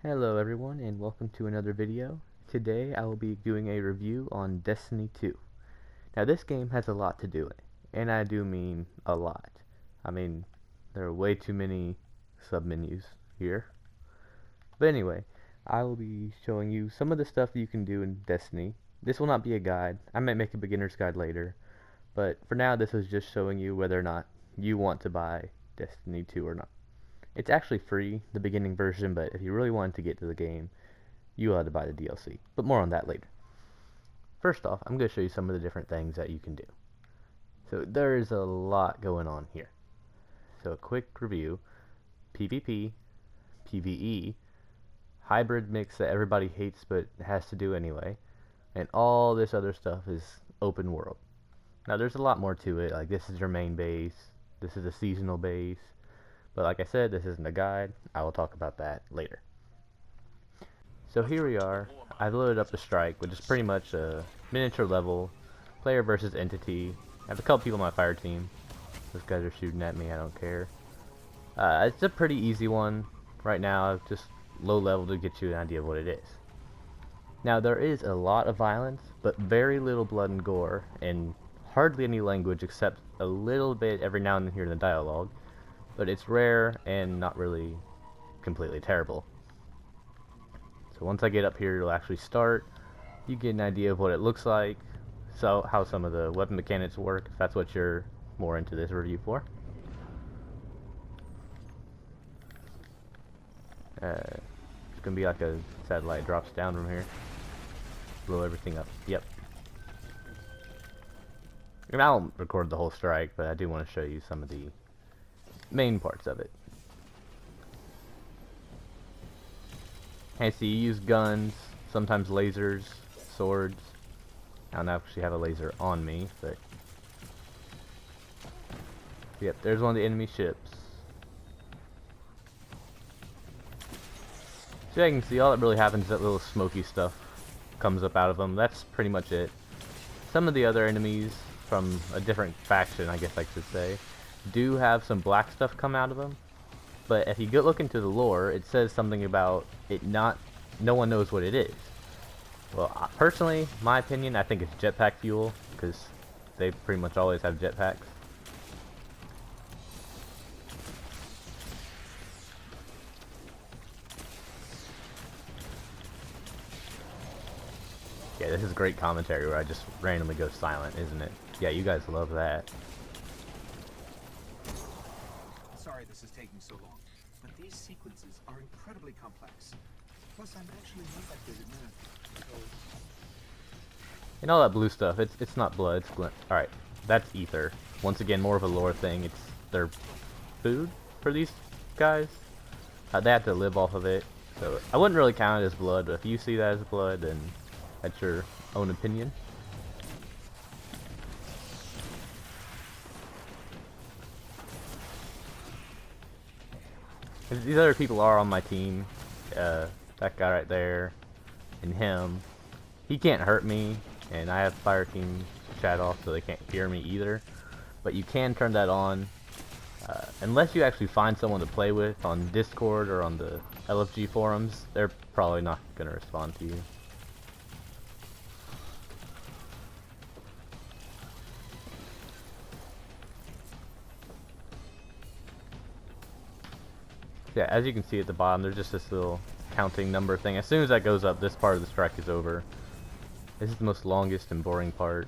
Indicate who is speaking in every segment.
Speaker 1: Hello everyone and welcome to another video. Today I will be doing a review on Destiny 2. Now this game has a lot to do it, and I do mean a lot. I mean, there are way too many submenus here. But anyway, I will be showing you some of the stuff you can do in Destiny. This will not be a guide. I might make a beginner's guide later. But for now this is just showing you whether or not you want to buy Destiny 2 or not. It's actually free, the beginning version, but if you really wanted to get to the game, you ought to buy the DLC. But more on that later. First off, I'm going to show you some of the different things that you can do. So there is a lot going on here. So a quick review: PvP, PvE, hybrid mix that everybody hates but has to do anyway, and all this other stuff is open world. Now there's a lot more to it, like this is your main base, this is a seasonal base, but like I said, this isn't a guide. I will talk about that later. So here we are. I've loaded up the strike, which is pretty much a miniature level, player versus entity. I have a couple people on my fire team. Those guys are shooting at me, I don't care. It's a pretty easy one right now, just low level to get you an idea of what it is. Now there is a lot of violence, but very little blood and gore, and hardly any language except a little bit every now and then here in the dialogue. But it's rare and not really completely terrible. So once I get up here, it'll actually start. You get an idea of what it looks like, so how some of the weapon mechanics work, if that's what you're more into this review for. It's gonna be like a satellite drops down from here, blow everything up. Yep. And I won't record the whole strike, but I do want to show you some of the main parts of it. Okay, so you use guns, sometimes lasers, swords. I don't actually have a laser on me, but yep, there's one of the enemy ships. So you can see all that really happens is that little smoky stuff comes up out of them. That's pretty much it. Some of the other enemies from a different faction, I guess I should say, do have some black stuff come out of them, but if you go look into the lore, it says something about it no one knows what it is. Well, personally, my opinion, I think it's jetpack fuel, because they pretty much always have jetpacks. Yeah, this is great commentary where I just randomly go silent, isn't it? Yeah, you guys love that.
Speaker 2: Sorry this is taking so long, but these sequences are incredibly complex. Plus, I'm actually not that good at math, so...
Speaker 1: And all that blue stuff, it's not blood, it's glint. Alright, that's ether. Once again, more of a lore thing. It's their food for these guys. They have to live off of it. So I wouldn't really count it as blood, but if you see that as blood, then that's your own opinion. These other people are on my team. That guy right there, and him. He can't hurt me, and I have fire team chat off so they can't hear me either. But you can turn that on, unless you actually find someone to play with on Discord or on the LFG forums. They're probably not going to respond to you. Yeah, as you can see at the bottom, there's just this little counting number thing. As soon as that goes up, this part of the strike is over. This is the most longest and boring part.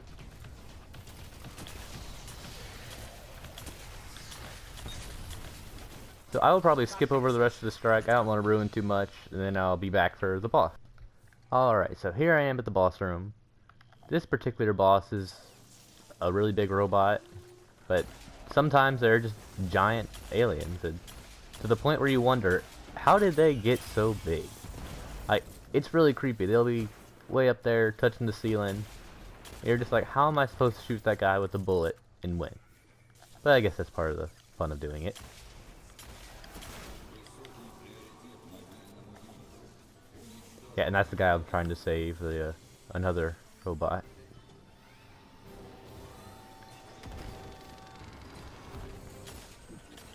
Speaker 1: So I will probably skip over the rest of the strike. I don't want to ruin too much, and then I'll be back for the boss. Alright, so here I am at the boss room. This particular boss is a really big robot, but sometimes they're just giant aliens, and to the point where you wonder, how did they get so big? Like, it's really creepy. They'll be way up there, touching the ceiling. You're just like, how am I supposed to shoot that guy with a bullet and win? But I guess that's part of the fun of doing it. Yeah, and that's the guy I'm trying to save, the another robot.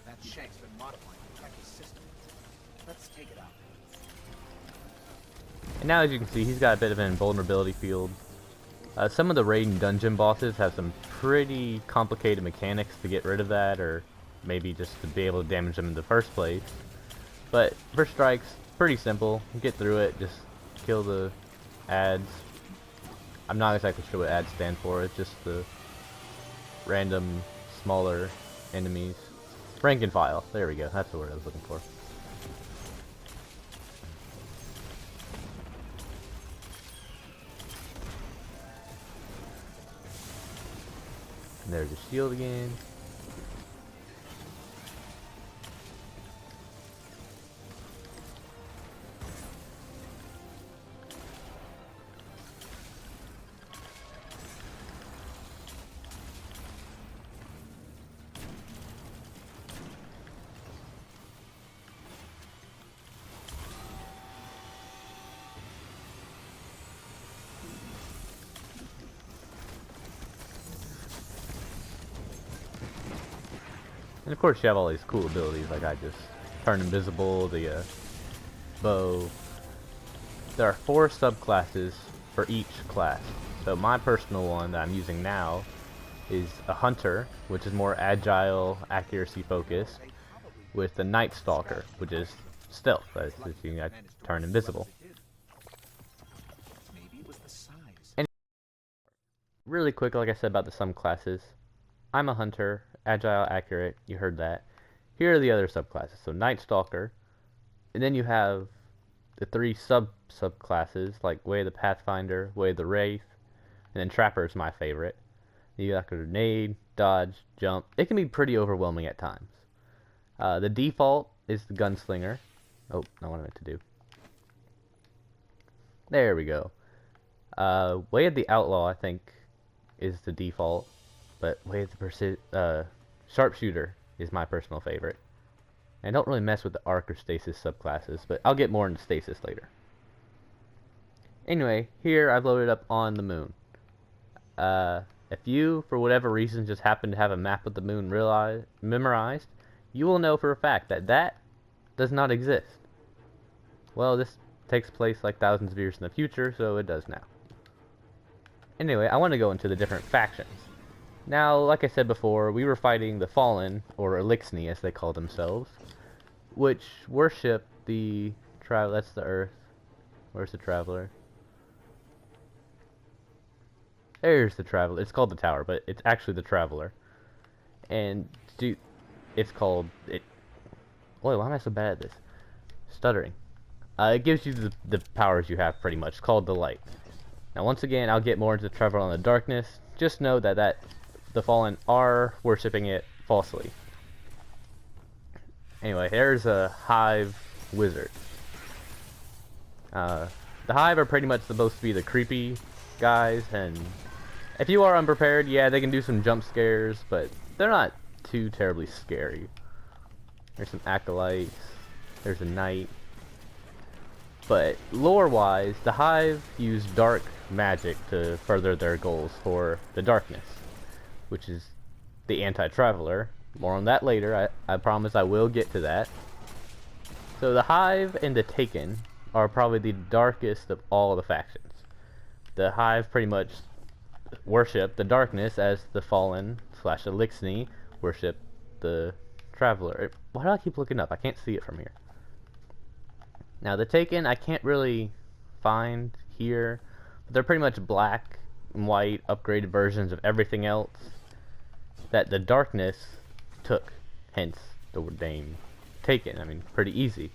Speaker 2: That shank's been modifying to check his system. Let's take it out.
Speaker 1: now as you can see, he's got a bit of an invulnerability field. Some of the raid and dungeon bosses have some pretty complicated mechanics to get rid of that, or maybe just to be able to damage them in the first place. But first strike's pretty simple. Get through it, just kill the ads. I'm not exactly sure what ads stand for, it's just the random smaller enemies. Rank and file, there we go, that's the word I was looking for. And there's a shield again. And of course you have all these cool abilities, like I just turn invisible, the bow. There are 4 subclasses for each class. So my personal one that I'm using now is a hunter, which is more agile, accuracy focused, with the Night Stalker, which is stealth, as you can turn invisible. And really quick, like I said about the subclasses, I'm a hunter, agile, accurate, you heard that. Here are the other subclasses. So Night Stalker, and then you have the 3 subclasses, like Way of the Pathfinder, Way of the Wraith, and then Trapper is my favorite. You got grenade, dodge, jump. It can be pretty overwhelming at times. The default is the Gunslinger. Oh, not what I meant to do. There we go. Way of the Outlaw, I think, is the default. But Way of the Sharpshooter is my personal favorite. And I don't really mess with the Arc or Stasis subclasses, but I'll get more into Stasis later. Anyway, here I've loaded up on the moon. If you, for whatever reason, just happen to have a map of the moon memorized, you will know for a fact that that does not exist. Well, this takes place like thousands of years in the future, so it does now. Anyway, I want to go into the different factions. Now, like I said before, we were fighting the Fallen, or Elixni as they call themselves, which worship the that's the Earth. Where's the Traveler? There's the Traveler. It's called the Tower, but it's actually the Traveler. And it's called it. Boy, why am I so bad at this? Stuttering. It gives you the powers you have pretty much. It's called the Light. Now, once again, I'll get more into the Traveler on the Darkness. Just know that the Fallen are worshipping it falsely. Anyway, there's a Hive Wizard. The Hive are pretty much supposed to be the creepy guys, and if you are unprepared, yeah, they can do some jump scares, but they're not too terribly scary. There's some Acolytes, there's a Knight. But lore-wise, the Hive use dark magic to further their goals for the Darkness, which is the anti-traveler. More on that later, I promise I will get to that. So the Hive and the Taken are probably the darkest of all the factions. The Hive pretty much worship the Darkness as the Fallen / Elixni worship the Traveler. Why do I keep looking up? I can't see it from here. Now the Taken I can't really find here, but they're pretty much black and white upgraded versions of everything else that the Darkness took, hence the name Taken. I mean, pretty easy.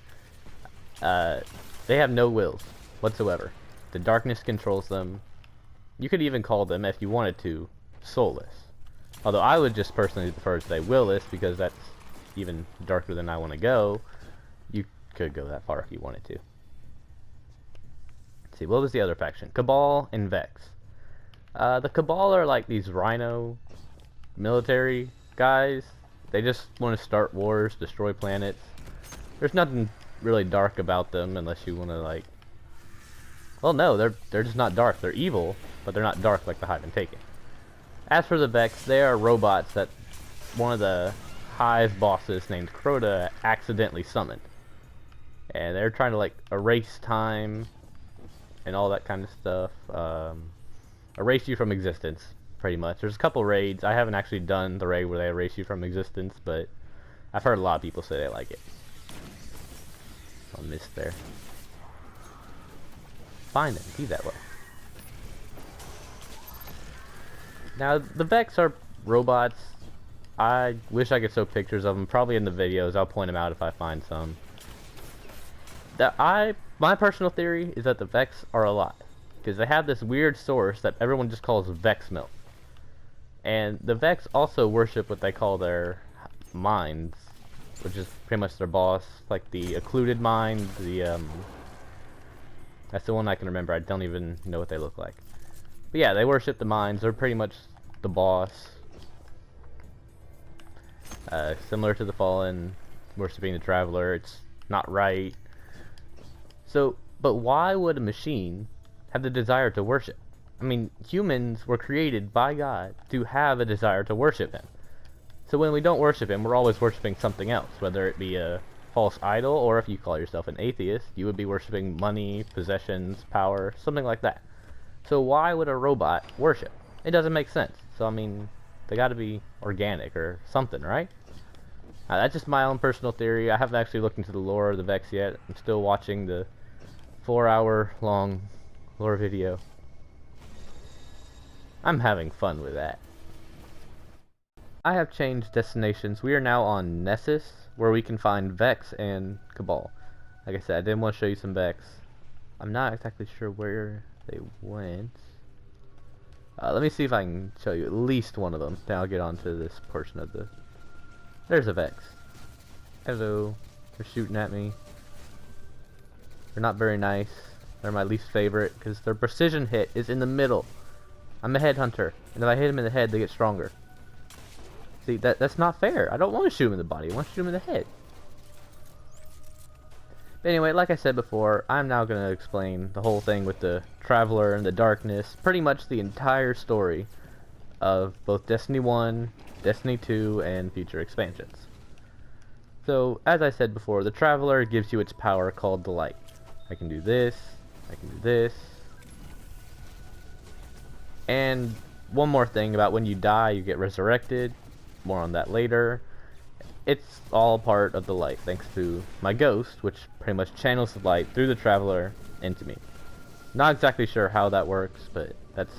Speaker 1: They have no wills whatsoever. The Darkness controls them. You could even call them, if you wanted to, soulless. Although I would just personally prefer to say willless, because that's even darker than I want to go. You could go that far if you wanted to. Let's see, what was the other faction? Cabal and Vex. The Cabal are like these rhino military guys. They just want to start wars, destroy planets. There's nothing really dark about them unless you want to like... Well, no, they're just not dark. They're evil, but they're not dark like the Hive and Taken. As for the Vex, they are robots that one of the Hive bosses named Crota accidentally summoned. And they're trying to like erase time and all that kind of stuff. Erase you from existence, pretty much. There's a couple raids. I haven't actually done the raid where they erase you from existence, but I've heard a lot of people say they like it. I missed there. Fine then, be that way. Now, the Vex are robots. I wish I could show pictures of them. Probably in the videos. I'll point them out if I find some. My personal theory is that the Vex are alive, because they have this weird source that everyone just calls Vex milk. And the Vex also worship what they call their minds, which is pretty much their boss, like the occluded mind, that's the one I can remember. I don't even know what they look like. But yeah, they worship the minds. They're pretty much the boss. Similar to the Fallen, worshiping the Traveler. It's not right. So, but why would a machine have the desire to worship? I mean, humans were created by God to have a desire to worship Him. So when we don't worship Him, we're always worshiping something else, whether it be a false idol, or if you call yourself an atheist, you would be worshiping money, possessions, power, something like that. So why would a robot worship? It doesn't make sense. So I mean, they gotta be organic or something, right? That's just my own personal theory. I haven't actually looked into the lore of the Vex yet. I'm still watching the 4-hour long lore video. I'm having fun with that. I have changed destinations. We are now on Nessus, where we can find Vex and Cabal. Like I said, I did want to show you some Vex. I'm not exactly sure where they went. Let me see if I can show you at least one of them. Then I'll get on to this portion of the... There's a Vex. Hello. They're shooting at me. They're not very nice. They're my least favorite, because their precision hit is in the middle. I'm a headhunter, and if I hit them in the head, they get stronger. See, that's not fair. I don't want to shoot him in the body. I want to shoot him in the head. But anyway, like I said before, I'm now going to explain the whole thing with the Traveler and the Darkness. Pretty much the entire story of both Destiny 1, Destiny 2, and future expansions. So, as I said before, the Traveler gives you its power called the Light. I can do this. I can do this. And one more thing about when you die, you get resurrected. More on that later. It's all part of the light, thanks to my ghost, which pretty much channels the light through the Traveler into me. Not exactly sure how that works, but that's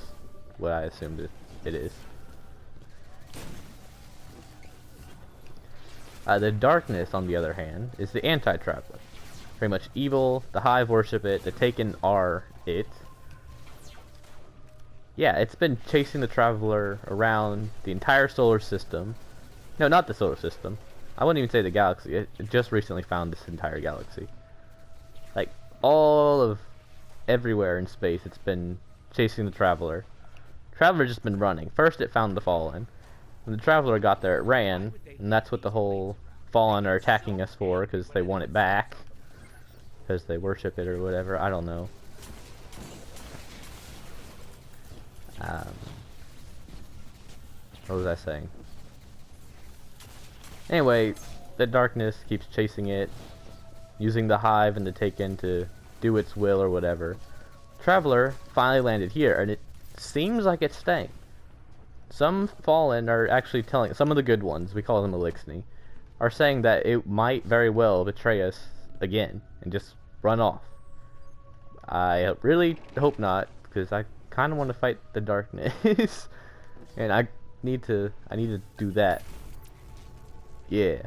Speaker 1: what I assumed it is. The Darkness, on the other hand, is the anti-Traveler. Pretty much evil, the Hive worship it, the Taken are it. Yeah, it's been chasing the Traveler around the entire solar system. No, not the solar system. I wouldn't even say the galaxy. It just recently found this entire galaxy. Like, all of everywhere in space, it's been chasing the Traveler. Traveler's just been running. First it found the Fallen. When the Traveler got there, it ran. And that's what the whole Fallen are attacking us for, because they want it back. Because they worship it or whatever. I don't know. What was I saying? Anyway, the Darkness keeps chasing it, using the Hive and the Taken to do its will or whatever. Traveler finally landed here, and it seems like it's staying. Some Fallen are actually telling, some of the good ones, we call them Elixni, are saying that it might very well betray us again and just run off. I really hope not, because I kind of want to fight the Darkness, and I need to do that. Yeah.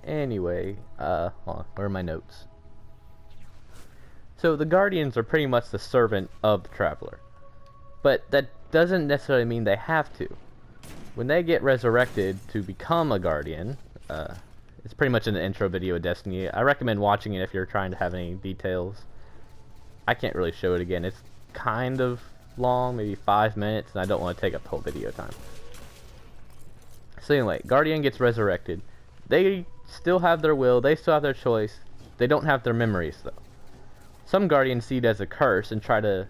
Speaker 1: Anyway, hold on, where are my notes? So the Guardians are pretty much the servant of the Traveler, but that doesn't necessarily mean they have to. When they get resurrected to become a Guardian, it's pretty much an intro video of Destiny. I recommend watching it if you're trying to have any details. I can't really show it again. It's kind of long, maybe 5 minutes, and I don't want to take up the whole video time. So anyway, Guardian gets resurrected. They still have their will, they still have their choice. They don't have their memories, though. Some Guardians see it as a curse and try to...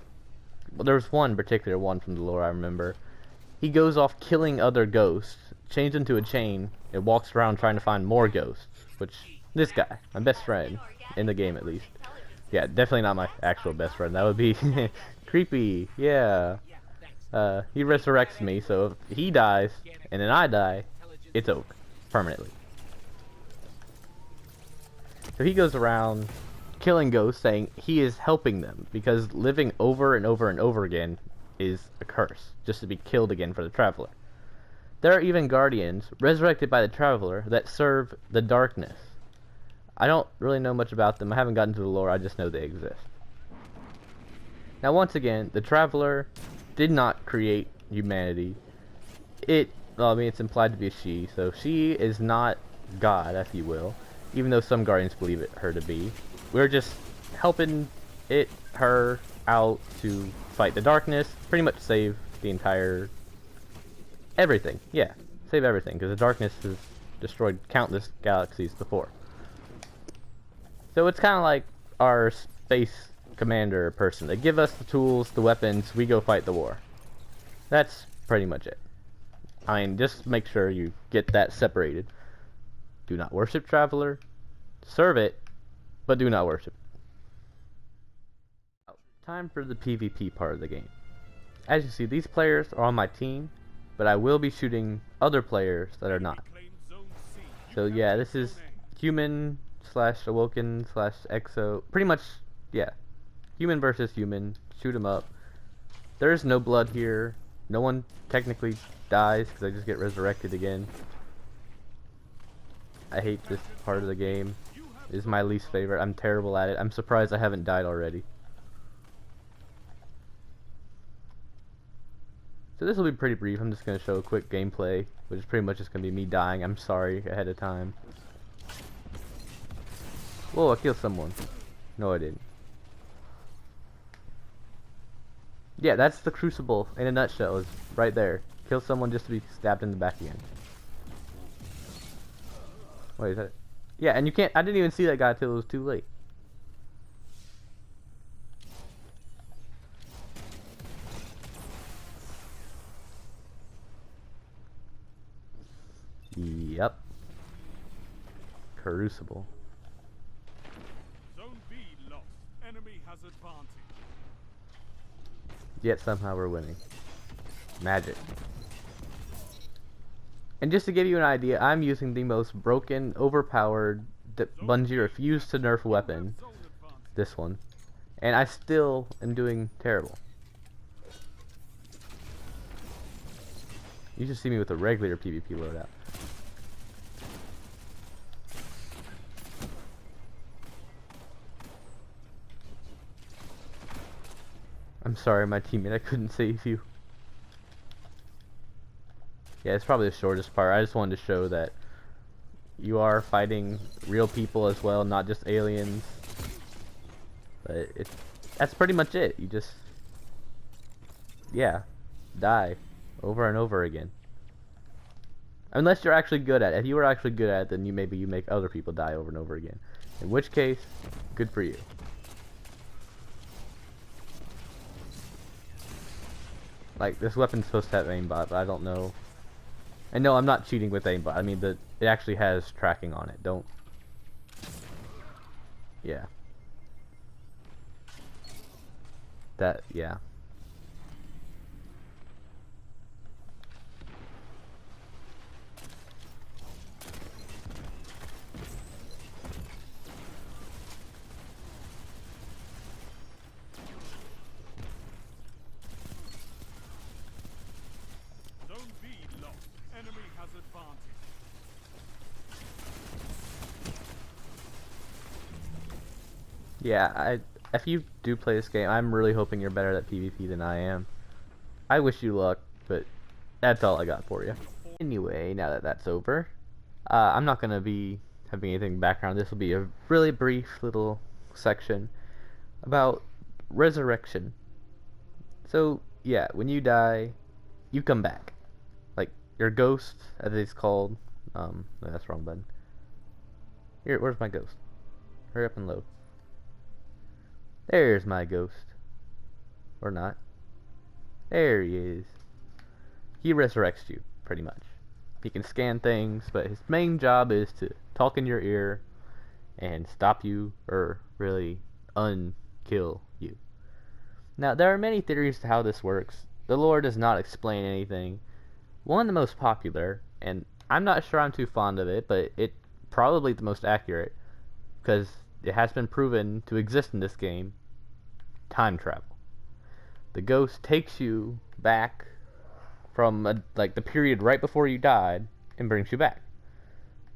Speaker 1: Well, there's one particular one from the lore I remember. He goes off killing other ghosts, chains into a chain, and walks around trying to find more ghosts. Which, this guy, my best friend, in the game at least, Yeah, definitely not my actual best friend. That would be creepy. Yeah. He resurrects me, so if he dies and then I die, it's over permanently. So he goes around killing ghosts, saying he is helping them because living over and over and over again is a curse, just to be killed again for the Traveler. There are even guardians resurrected by the Traveler that serve the darkness. I don't really know much about them. I haven't gotten to the lore. I just know they exist. Now, once again, the Traveler did not create humanity. Well, I mean, it's implied to be a she, so she is not God, if you will, even though some guardians believe her to be. We're just helping her out to fight the darkness, pretty much save the entire everything. Yeah, save everything, because the darkness has destroyed countless galaxies before. So it's kind of like our space commander person. They give us the tools, the weapons, we go fight the war. That's pretty much it. I mean, just make sure you get that separated. Do not worship Traveler. Serve it, but do not worship. Time for the PvP part of the game. As you see, these players are on my team, but I will be shooting other players that are not. So yeah, this is human / awoken / exo. Pretty much, yeah. Human versus human. Shoot 'em up. There is no blood here. No one technically dies because I just get resurrected again. I hate this part of the game. It's my least favorite. I'm terrible at it. I'm surprised I haven't died already. So this will be pretty brief. I'm just going to show a quick gameplay, which is pretty much just going to be me dying. I'm sorry ahead of time. Whoa, I killed someone. No, I didn't. Yeah, that's the Crucible in a nutshell. Is right there. Kill someone just to be stabbed in the back again. Wait, is that it? Yeah, and you can't. I didn't even see that guy till it was too late. Yep. Crucible.
Speaker 3: Zone B lost. Enemy has advantage.
Speaker 1: Yet somehow we're winning. Magic. And just to give you an idea, I'm using the most broken, overpowered, Bungie refused to nerf weapon. This one. And I still am doing terrible. You should see me with a regular PvP loadout. I'm sorry, my teammate, I couldn't save you. Yeah, it's probably the shortest part. I just wanted to show that you are fighting real people as well, not just aliens. But that's pretty much it. You just, yeah, die over and over again. Unless you're actually good at it. If you are actually good at it, then maybe you make other people die over and over again. In which case, good for you. Like, this weapon's supposed to have aimbot, but I don't know. And no, I'm not cheating with aimbot. I mean, it actually has tracking on it. Don't. Yeah. That, yeah.
Speaker 3: Zone B lost. Enemy has advantage.
Speaker 1: Yeah, if you do play this game, I'm really hoping you're better at PvP than I am. I wish you luck, but that's all I got for you. Anyway, now that that's over, I'm not going to be having anything background. This will be a really brief little section about resurrection. So, yeah, when you die, you come back. Like, your ghost, as it's called. No, that's the wrong button. Here, where's my ghost? Hurry up and load. There's my ghost. Or not. There he is. He resurrects you, pretty much. He can scan things, but his main job is to talk in your ear and stop you, or really unkill you. Now, there are many theories to how this works. The lore does not explain anything. One of the most popular, and I'm not sure I'm too fond of it, but it's probably the most accurate, because it has been proven to exist in this game: time travel. The ghost takes you back from like the period right before you died and brings you back.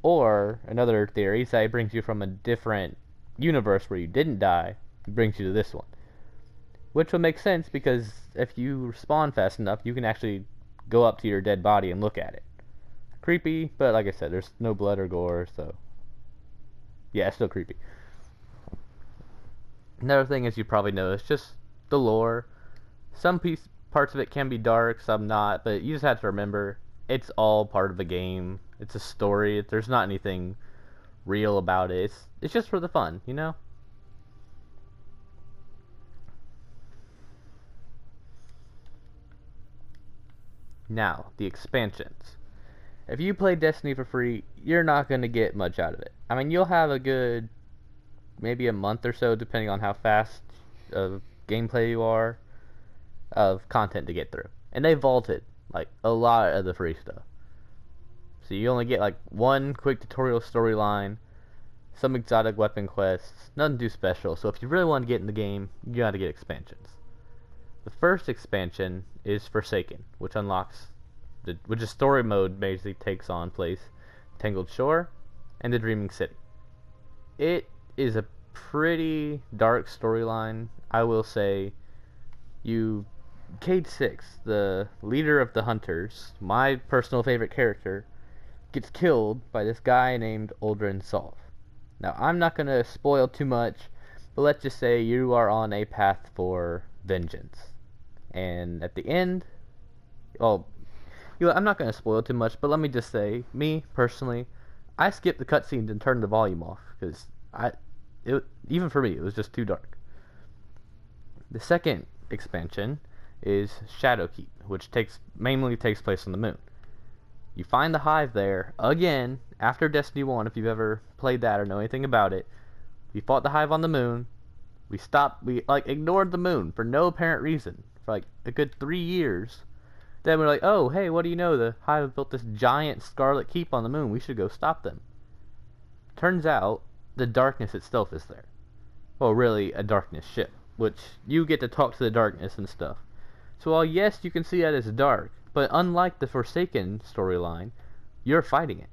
Speaker 1: Or another theory say it brings you from a different universe where you didn't die and brings you to this one. Which would make sense because if you spawn fast enough, you can actually go up to your dead body and look at it. Creepy, but like I said, there's no blood or gore, so yeah, it's still creepy. Another thing, as you probably know, is just the lore. Some parts of it can be dark, some not, but you just have to remember it's all part of the game. It's a story. There's not anything real about it. It's just for the fun, you know? Now, the expansions. If you play Destiny for free, you're not going to get much out of it. I mean, you'll have a good, maybe a month or so, depending on how fast of gameplay you are, of content to get through. And they vaulted, like, a lot of the free stuff. So you only get, like, one quick tutorial storyline, some exotic weapon quests, nothing too special. So if you really want to get in the game, you gotta get expansions. The first expansion is Forsaken, which unlocks, which is story mode basically takes on place Tangled Shore and the Dreaming City. It is a pretty dark storyline, I will say. Cade 6, the leader of the Hunters, my personal favorite character, gets killed by this guy named Uldren Solve. Now, I'm not going to spoil too much, but let's just say you are on a path for vengeance. And at the end, well, I'm not going to spoil too much, but let me just say, me, personally, I skipped the cutscenes and turned the volume off, because even for me, it was just too dark. The second expansion is Shadowkeep, which mainly takes place on the moon. You find the Hive there, again, after Destiny 1, if you've ever played that or know anything about it. We fought the Hive on the moon. We ignored the moon for no apparent reason for like a good 3 years. Then we're like, oh, hey, what do you know? The Hive built this giant scarlet keep on the moon. We should go stop them. Turns out, the darkness itself is there. Well, really, a darkness ship, which you get to talk to the darkness and stuff. So while yes, you can see that as dark, but unlike the Forsaken storyline, you're fighting it.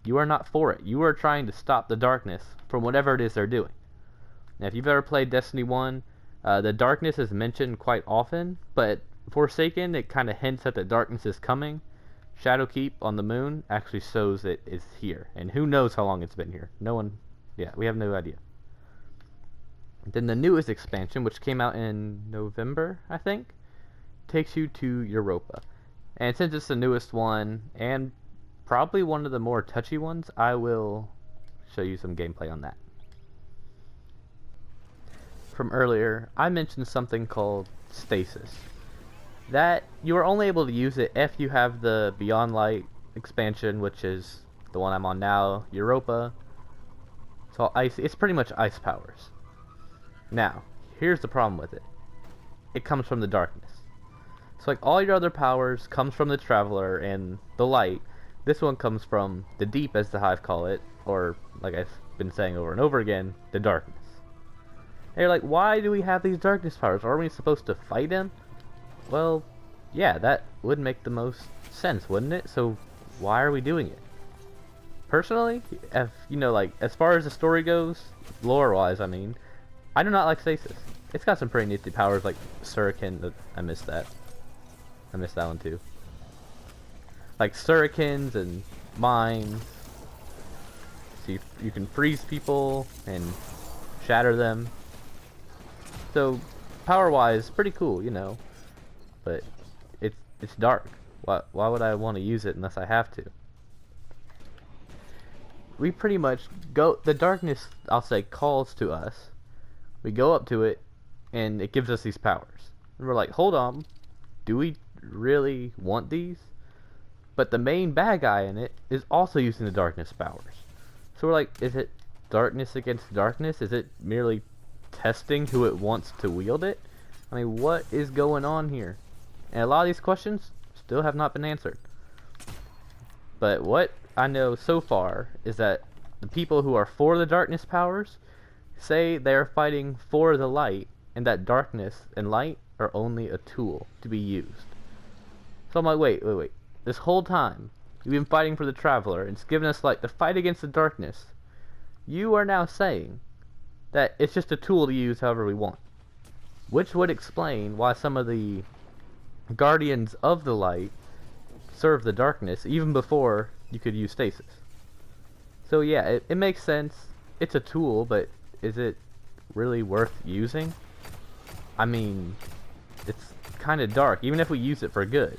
Speaker 1: You are not for it. You are trying to stop the darkness from whatever it is they're doing. Now, if you've ever played Destiny 1, the darkness is mentioned quite often, but Forsaken, it kind of hints that the darkness is coming. Shadowkeep on the moon actually shows it is here, and who knows how long it's been here. We have no idea. Then the newest expansion, which came out in November, I think, takes you to Europa. And since it's the newest one, and probably one of the more touchy ones, I will show you some gameplay on that. From earlier, I mentioned something called Stasis. That you are only able to use it if you have the Beyond Light expansion, which is the one I'm on now, Europa. It's all ice. It's pretty much ice powers. Now, here's the problem with it. It comes from the darkness. So like all your other powers comes from the Traveler and the light. This one comes from the deep, as the Hive call it, or like I've been saying over and over again, the darkness. And you're like, why do we have these darkness powers? Aren't we supposed to fight him? Well, yeah, that would make the most sense, wouldn't it? So why are we doing it? Personally, if as far as the story goes, lore-wise, I mean, I do not like Stasis. It's got some pretty nifty powers like Shuriken. I missed that. I missed that one too. Like Shurikens and mines. So you can freeze people and shatter them. So power-wise, pretty cool, But it's dark. Why would I want to use it unless I have to? We pretty much go. The darkness, I'll say, calls to us. We go up to it, and it gives us these powers. And we're like, hold on, do we really want these? But the main bad guy in it is also using the darkness powers. So we're like, is it darkness against darkness? Is it merely testing who it wants to wield it? I mean, what is going on here? And a lot of these questions still have not been answered. But what I know so far is that the people who are for the darkness powers say they are fighting for the light, and that darkness and light are only a tool to be used. So I'm like, wait. This whole time, you've been fighting for the Traveler, and it's given us light to fight against the darkness. You are now saying that it's just a tool to use however we want. Which would explain why some of the Guardians of the Light serve the darkness even before you could use stasis. So yeah, it makes sense. It's a tool, but is it really worth using? I mean, it's kind of dark, even if we use it for good.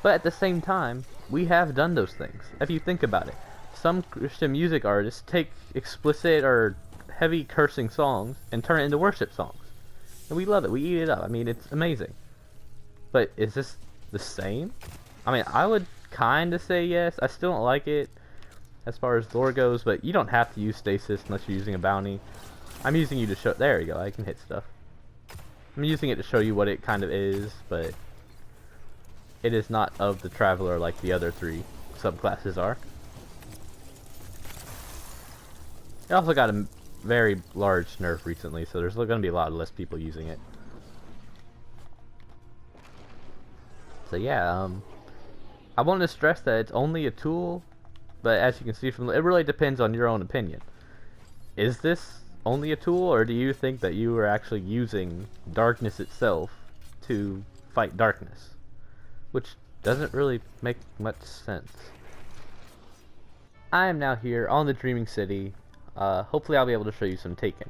Speaker 1: But at the same time, we have done those things. If you think about it, some Christian music artists take explicit or heavy cursing songs and turn it into worship songs. And we love it. We eat it up. I mean, it's amazing. But is this the same? I mean, I would kind of say yes. I still don't like it as far as lore goes, but you don't have to use stasis unless you're using a bounty. I'm using you to show... There you go. I can hit stuff. I'm using it to show you what it kind of is, but it is not of the Traveler like the other three subclasses are. It also got a very large nerf recently, so there's going to be a lot less people using it. So yeah, I want to stress that it's only a tool, but as you can see from it really depends on your own opinion. Is this only a tool, or do you think that you are actually using darkness itself to fight darkness? Which doesn't really make much sense. I am now here on the Dreaming City. Hopefully I'll be able to show you some Taken.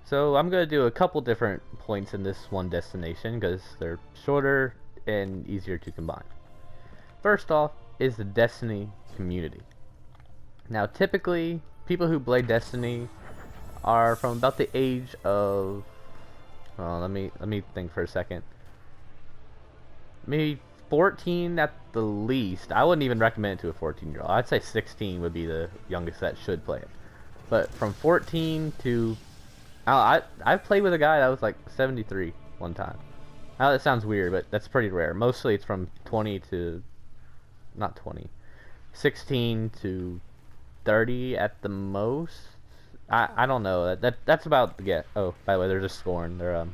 Speaker 1: So I'm going to do a couple different points in this one destination because they're shorter and easier to combine. First off is the Destiny community. Now typically people who play Destiny are from about the age of, well, let me think for a second. Maybe 14 at the least. I wouldn't even recommend it to a 14-year-old. I'd say 16 would be the youngest that should play it. But from 14 to... I've played with a guy that was like 73 one time. Now that sounds weird, but that's pretty rare. Mostly it's from 20 to... Not 20. 16 to 30 at the most. I don't know. That's about the get. Oh, by the way, they're just Scorn. They're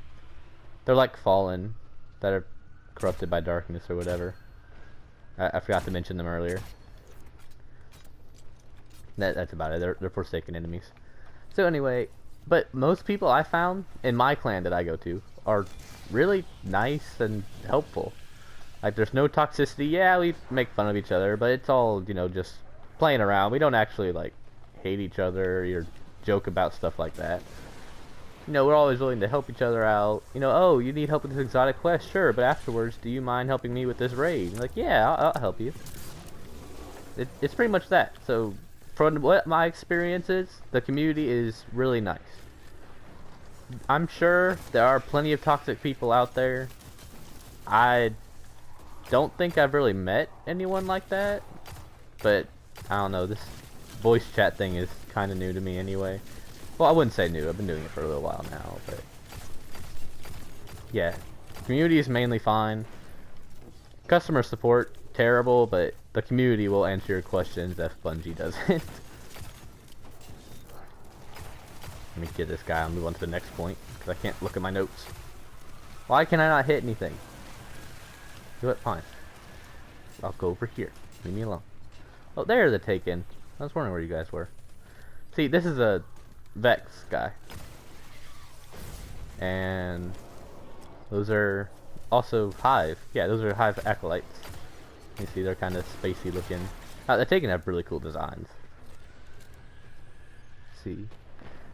Speaker 1: like Fallen that are corrupted by darkness or whatever. I forgot to mention them earlier. That's about it. They're Forsaken enemies. So anyway, but most people I found in my clan that I go to are really nice and helpful. Like, there's no toxicity. Yeah, we make fun of each other, but it's all, you know, just playing around. We don't actually, like, hate each other or joke about stuff like that. You know, we're always willing to help each other out. You know, oh, you need help with this exotic quest? Sure, but afterwards, do you mind helping me with this raid? You're like, yeah, I'll help you. It's pretty much that. So, from what my experience is, the community is really nice. I'm sure there are plenty of toxic people out there. I don't think I've really met anyone like that. But, I don't know, this voice chat thing is kind of new to me anyway. Well, I wouldn't say new. I've been doing it for a little while now, but yeah, community is mainly fine. Customer support, terrible, but the community will answer your questions if Bungie doesn't. Let me get this guy. I'll move on to the next point because I can't look at my notes. Why can I not hit anything? Do it, fine. I'll go over here. Leave me alone. Oh, there's the Taken. I was wondering where you guys were. See, this is a Vex guy, and those are also Hive. Yeah, those are Hive Acolytes. You see, they're kind of spacey looking. They're taking up really cool designs. Let's see,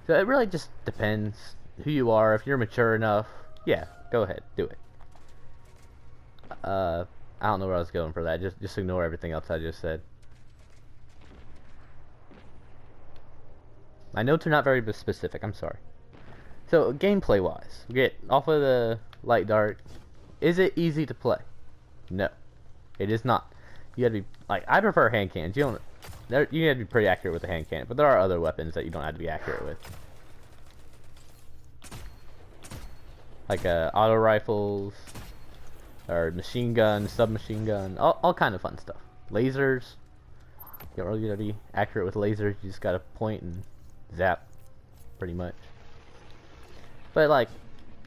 Speaker 1: so it really just depends who you are. If you're mature enough, yeah, go ahead, do it. I don't know where I was going for that. Just ignore everything else I just said. My notes are not very specific, I'm sorry. So, gameplay wise, we get off of the light dart. Is it easy to play? No. It is not. You gotta be, like, I prefer hand cannons. You gotta be pretty accurate with the hand cannon, but there are other weapons that you don't have to be accurate with. like auto rifles, or machine gun, submachine gun, all kind of fun stuff. Lasers. You don't really gotta be accurate with lasers. You just gotta point and zap, pretty much. But like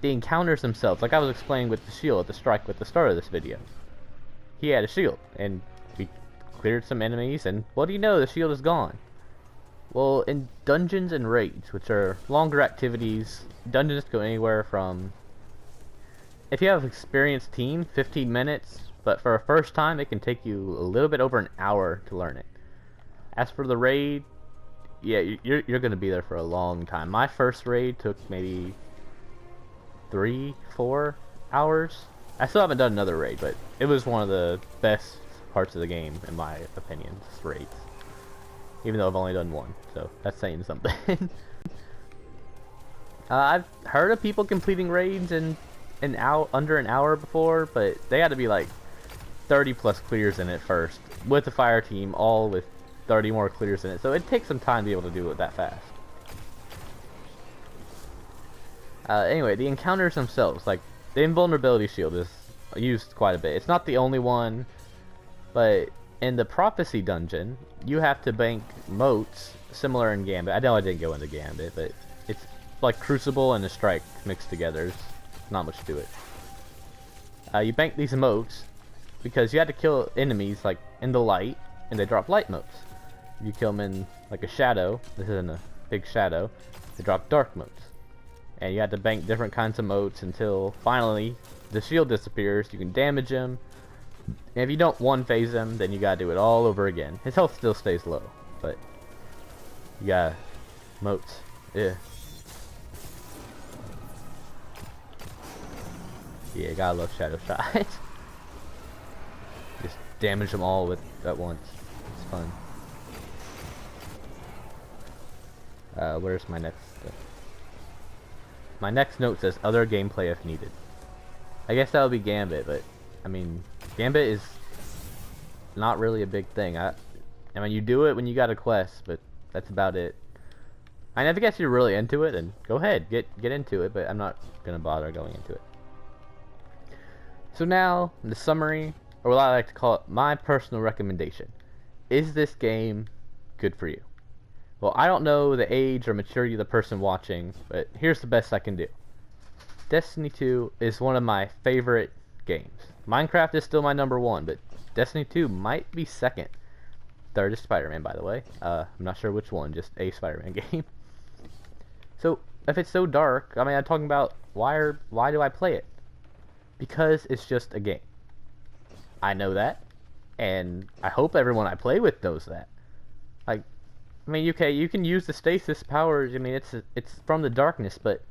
Speaker 1: the encounters themselves, like I was explaining with the shield, the strike with the start of this video. He had a shield, and we cleared some enemies, and what do you know? The shield is gone. Well, in dungeons and raids, which are longer activities, dungeons go anywhere from, if you have an experienced team, 15 minutes, but for a first time, it can take you a little bit over an hour to learn it. As for the raid, yeah, you're going to be there for a long time. My first raid took maybe 3-4 hours. I still haven't done another raid, but it was one of the best parts of the game, in my opinion, raids. Even though I've only done one, so that's saying something. I've heard of people completing raids in under an hour before, but they had to be like 30 plus clears in it first, with the fire team, all with 30 more clears in it. So it takes some time to be able to do it that fast. Anyway, the encounters themselves, like the invulnerability shield is used quite a bit. It's not the only one, but in the prophecy dungeon, you have to bank motes similar in Gambit. I know I didn't go into Gambit, but it's like Crucible and a Strike mixed together. There's not much to it. You bank these motes because you had to kill enemies like in the light, and they drop light motes. If you kill them in like a shadow, this isn't a big shadow, they drop dark motes. And you had to bank different kinds of motes until finally the shield disappears. You can damage him. And if you don't one-phase him, then you gotta do it all over again. His health still stays low, but you gotta motes. Yeah. Yeah, gotta love shadow shots. Just damage them all at once. It's fun. Where's my next stuff? My next note says other gameplay if needed. I guess that would be Gambit, but I mean, Gambit is not really a big thing. I mean, you do it when you got a quest, but that's about it. I guess you're really into it, then go ahead, get into it, but I'm not gonna bother going into it. So now, the summary, or what I like to call it, my personal recommendation. Is this game good for you? Well, I don't know the age or maturity of the person watching, but here's the best I can do. Destiny 2 is one of my favorite games. Minecraft is still my #1, but Destiny 2 might be second. Third is Spider-Man, by the way. I'm not sure which one, just a Spider-Man game. So, if it's so dark, I mean, I'm talking about why do I play it? Because it's just a game. I know that, and I hope everyone I play with knows that. Like, I mean, okay, you can use the stasis powers. I mean, it's from the darkness, but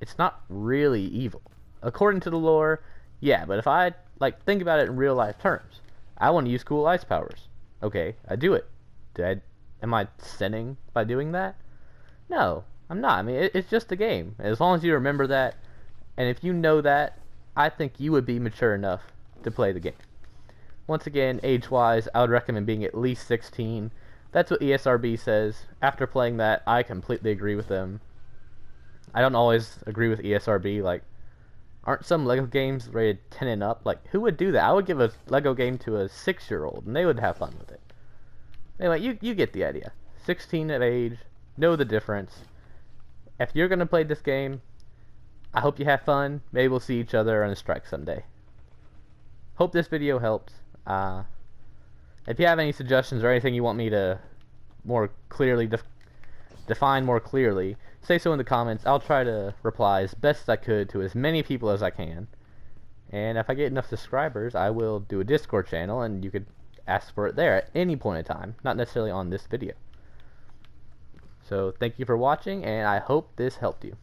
Speaker 1: it's not really evil. According to the lore, yeah, but if I, like, think about it in real life terms, I want to use cool ice powers. Okay, I do it. Am I sinning by doing that? No, I'm not. I mean, it's just a game. As long as you remember that, and if you know that, I think you would be mature enough to play the game. Once again, age-wise, I would recommend being at least 16. That's what ESRB says. After playing that, I completely agree with them. I don't always agree with ESRB. Like, aren't some LEGO games rated 10 and up? Like, who would do that? I would give a LEGO game to a 6-year-old, and they would have fun with it. Anyway, you get the idea. 16 of age, know the difference. If you're going to play this game, I hope you have fun. Maybe we'll see each other on a strike someday. Hope this video helped. If you have any suggestions or anything you want me to more clearly define more clearly, say so in the comments. I'll try to reply as best as I could to as many people as I can. And if I get enough subscribers, I will do a Discord channel, and you could ask for it there at any point in time, not necessarily on this video. So thank you for watching, and I hope this helped you.